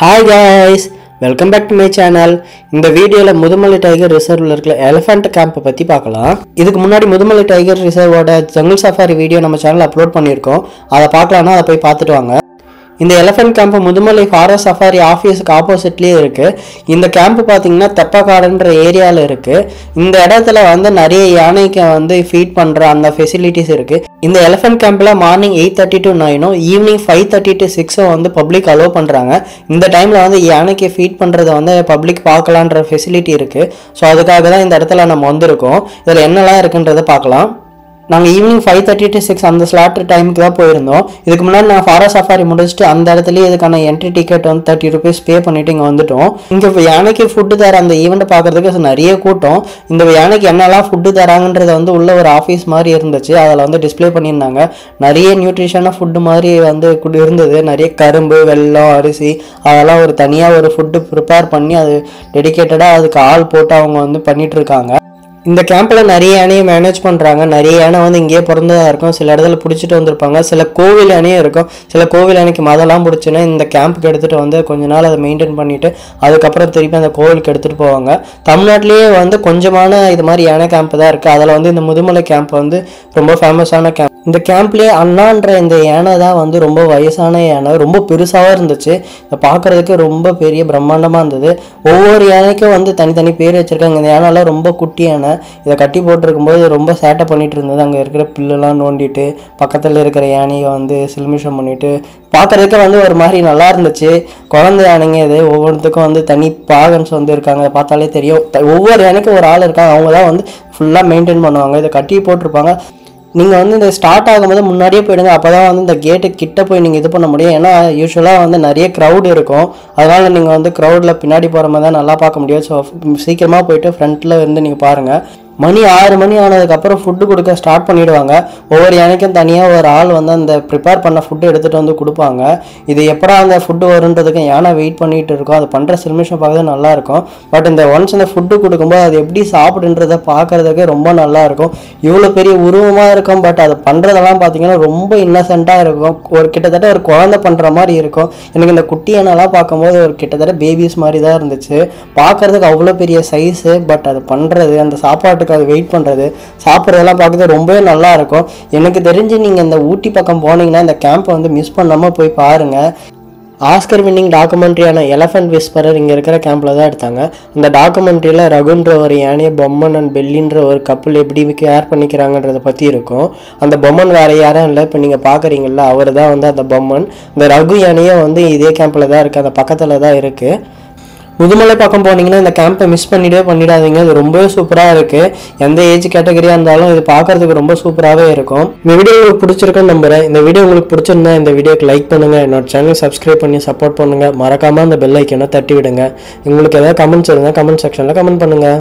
Hi guys, welcome back to my channel. இந்த வீடியோல Mudumalai tiger ரிசர்வ்ல இருக்கிற எலிஃபண்ட் கேம்ப் பத்தி பார்க்கலாம். இதுக்கு முன்னாடி முதுமலை டைகர் ரிசர்வோட ஜங்கல் சஃபாரி வீடியோ நம்ம சேனல்ல அப்லோட் பண்ணியிருக்கோம். அதை பார்க்கலாம்னா அதை போய் பார்த்துட்டு வாங்க. இந்த elephant camp Mudumalai forest safari ஆஃபீஸுக்கு ஆப்போசிட்லேயே இருக்குது. இந்த கேம்ப் பார்த்தீங்கன்னா தெப்பக்காடுன்ற ஏரியாவில் இருக்குது. இந்த இடத்துல வந்து நிறைய யானைக்கு வந்து ஃபீட் பண்ணுற அந்த ஃபெசிலிட்டிஸ் இருக்குது. இந்த எலிஃபண்ட் கேம்பில் மார்னிங் 8:30 to 9 ஈவினிங் 5:30 to 6 வந்து பப்ளிக் அலோவ் பண்ணுறாங்க. இந்த டைமில் வந்து யானைக்கு ஃபீட் பண்ணுறதை வந்து பப்ளிக் பார்க்கலான்ற ஃபெசிலிட்டி இருக்குது. ஸோ அதுக்காக தான் இந்த இடத்துல நம்ம வந்திருக்கோம். இதில் என்னெல்லாம் இருக்குன்றதை பார்க்கலாம். நாங்கள் ஈவினிங் 5:30 to 6 அந்த ஸ்லாட் டைமுக்கு தான் போயிருந்தோம். இதுக்கு முன்னாடி நான் ஃபாரஸ்ட் சஃபாரி முடிச்சுட்டு அந்த இடத்துலயே இதுக்கான என்ட்ரி டிக்கெட் வந்து 30 rupees பே பண்ணிட்டு இங்கே வந்துட்டோம். இங்கே யானைக்கு ஃபுட்டு தர அந்த ஈவெண்ட்டை பார்க்கறதுக்கு நிறைய கூட்டம். இந்த யானைக்கு என்னெல்லாம் ஃபுட்டு தராங்கன்றதை வந்து உள்ள ஒரு ஆஃபீஸ் மாதிரி இருந்துச்சு. அதில் வந்து டிஸ்பிளே பண்ணியிருந்தாங்க. நிறைய நியூட்ரிஷனாக ஃபுட்டு மாதிரி வந்து இருந்தது. நிறைய கரும்பு, வெல்லம், அரிசி அதெல்லாம் ஒரு தனியாக ஒரு ஃபுட்டு ப்ரிப்பேர் பண்ணி அது டெடிக்கேட்டடாக அதுக்கு ஆள் போட்டு அவங்க வந்து பண்ணிட்டு இருக்காங்க. இந்த கேம்பில் நிறைய யானையை மேனேஜ் பண்ணுறாங்க. நிறைய யானை வந்து இங்கேயே பிறந்ததாக இருக்கும். சில இடத்துல பிடிச்சிட்டு வந்திருப்பாங்க. சில கோவில் யானையும் இருக்கும். சில கோவில் யானைக்கு மதெல்லாம் பிடிச்சுன்னா இந்த கேம்புக்கு எடுத்துகிட்டு வந்து கொஞ்ச நாள் அதை மெயின்டைன் பண்ணிவிட்டு அதுக்கப்புறம் திருப்பி அந்த கோவிலுக்கு எடுத்துகிட்டு போவாங்க. தமிழ்நாட்டிலேயே வந்து கொஞ்சமான இது மாதிரி யானை கேம்ப் தான் இருக்குது. அதில் வந்து இந்த முதுமலை கேம்ப் வந்து ரொம்ப ஃபேமஸான கேம்ப். இந்த கேம்ப்லேயே அண்ணான்ற இந்த யானை தான் வந்து ரொம்ப வயசான யானை. ரொம்ப பெருசாகவும் இருந்துச்சு. இதை பார்க்குறதுக்கு ரொம்ப பெரிய பிரம்மாண்டமாக இருந்தது. ஒவ்வொரு யானைக்கும் வந்து தனித்தனி பேர் வச்சுருக்காங்க. இந்த யானைலாம் ரொம்ப குட்டி யானை. இதை கட்டி போட்டிருக்கும்போது ரொம்ப சேட்டை பண்ணிட்டு இருந்தது. அங்கே இருக்கிற பில்லுலாம் நோண்டிட்டு பக்கத்தில் இருக்கிற யானையை வந்து சில்மிஷம் பண்ணிட்டு பார்க்குறதுக்கு வந்து ஒரு மாதிரி நல்லா இருந்துச்சு. குழந்தை யானைங்க இது. ஒவ்வொருத்துக்கும் வந்து தனி பாகன்ஸ் வந்து இருக்காங்க. பார்த்தாலே தெரியும். ஒவ்வொரு யானைக்கும் ஒரு ஆள் இருக்காங்க. அவங்க தான் வந்து ஃபுல்லாக மெயின்டைன் பண்ணுவாங்க. இதை கட்டி போட்டிருப்பாங்க. நீங்கள் வந்து இந்த ஸ்டார்ட் ஆகும்போது முன்னாடியே போயிடுங்க. அப்போ தான் வந்து இந்த கேட்டு கிட்ட போய் நீங்கள் இது பண்ண முடியும். ஏன்னா யூஸ்வலாக வந்து நிறைய க்ரௌட் இருக்கும். அதனால் நீங்கள் வந்து க்ரௌடில் பின்னாடி போகிற மாதிரி தான் நல்லா பார்க்க முடியும். ஸோ சீக்கிரமாக போயிட்டு ஃப்ரண்ட்டில் இருந்து நீங்கள் பாருங்கள். மணி 6 மணி ஆனதுக்கப்புறம் ஃபுட்டு கொடுக்க ஸ்டார்ட் பண்ணிவிடுவாங்க. ஒவ்வொரு யானைக்கும் தனியாக ஒரு ஆள் வந்து அந்த ப்ரிப்பேர் பண்ண ஃபுட்டு எடுத்துகிட்டு வந்து கொடுப்பாங்க. இது எப்படா அந்த ஃபுட்டு வருன்றதுக்கு யானை வெயிட் பண்ணிகிட்டு இருக்கோம். அது பண்ணுற சில்மிஷம் பார்க்கறது நல்லாயிருக்கும். பட் இந்த ஒன்ஸ் இந்த ஃபுட்டு கொடுக்கும்போது அது எப்படி சாப்பிடுன்றதை பார்க்குறதுக்கு ரொம்ப நல்லாயிருக்கும். இவ்வளோ பெரிய உருவமாக இருக்கும். பட் அது பண்ணுறதெல்லாம் பார்த்தீங்கன்னா ரொம்ப இன்னசென்ட்டாக இருக்கும். ஒரு கிட்டத்தட்ட ஒரு குழந்தை பண்ணுற மாதிரி இருக்கும். எனக்கு இந்த குட்டி யானைலாம் பார்க்கும்போது ஒரு கிட்டத்தட்ட பேபிஸ் மாதிரி தான் இருந்துச்சு. பார்க்குறதுக்கு அவ்வளோ பெரிய சைஸு. பட் அது பண்ணுறது அந்த சாப்பாட்டுக்கு அது வெயிட் பண்ணுறது சாப்பிட்றதெல்லாம் பார்க்குறது ரொம்பவே நல்லா இருக்கும். எனக்கு தெரிஞ்சு நீங்கள் இந்த ஊட்டி பக்கம் போனீங்கன்னா இந்த கேம்பை வந்து மிஸ் பண்ணாமல் போய் பாருங்கள். ஆஸ்கர் வின்னிங் டாக்குமெண்ட்ரியான எலஃபண்ட் விஸ்பரர் இங்கே இருக்கிற கேம்பில் தான் எடுத்தாங்க. அந்த டாக்குமெண்ட்ரியில் ரகுன்ற ஒரு யானையை பொம்மன் அண்ட் பெல்லின்ற ஒரு கப்பல் எப்படி கேர் பண்ணிக்கிறாங்கன்றதை பற்றி இருக்கும். அந்த பொம்மன் வேறு யாரும் இல்லை. இப்போ நீங்கள் பார்க்குறீங்களா, அவர் தான் வந்து அந்த பொம்மன். இந்த ரகு யானையே வந்து இதே கேம்பில் தான் இருக்குது. அந்த பக்கத்தில் தான் இருக்குது. முதுமலை பக்கம் போனீங்கன்னா இந்த கேம்பை மிஸ் பண்ணிடாதீங்க. இது ரொம்பவே சூப்பராக இருக்குது. எந்த ஏஜ் கேட்டகரியாக இருந்தாலும் இது பார்க்குறதுக்கு ரொம்ப சூப்பராகவே இருக்கும். இந்த வீடியோ உங்களுக்கு பிடிச்சிருக்குன்னு நம்புகிறேன். இந்த வீடியோ உங்களுக்கு பிடிச்சிருந்தா இந்த வீடியோக்கு லைக் பண்ணுங்கள். என்னோட சேனல் சப்ஸ்கிரைப் பண்ணி சப்போர்ட் பண்ணுங்கள். மறக்காமல் அந்த பெல் ஐக்கனை தட்டி விடுங்க. உங்களுக்கு ஏதாவது கமெண்ட்ஸ் இருந்தால் கமெண்ட் செக்ஷனில் கமெண்ட் பண்ணுங்கள்.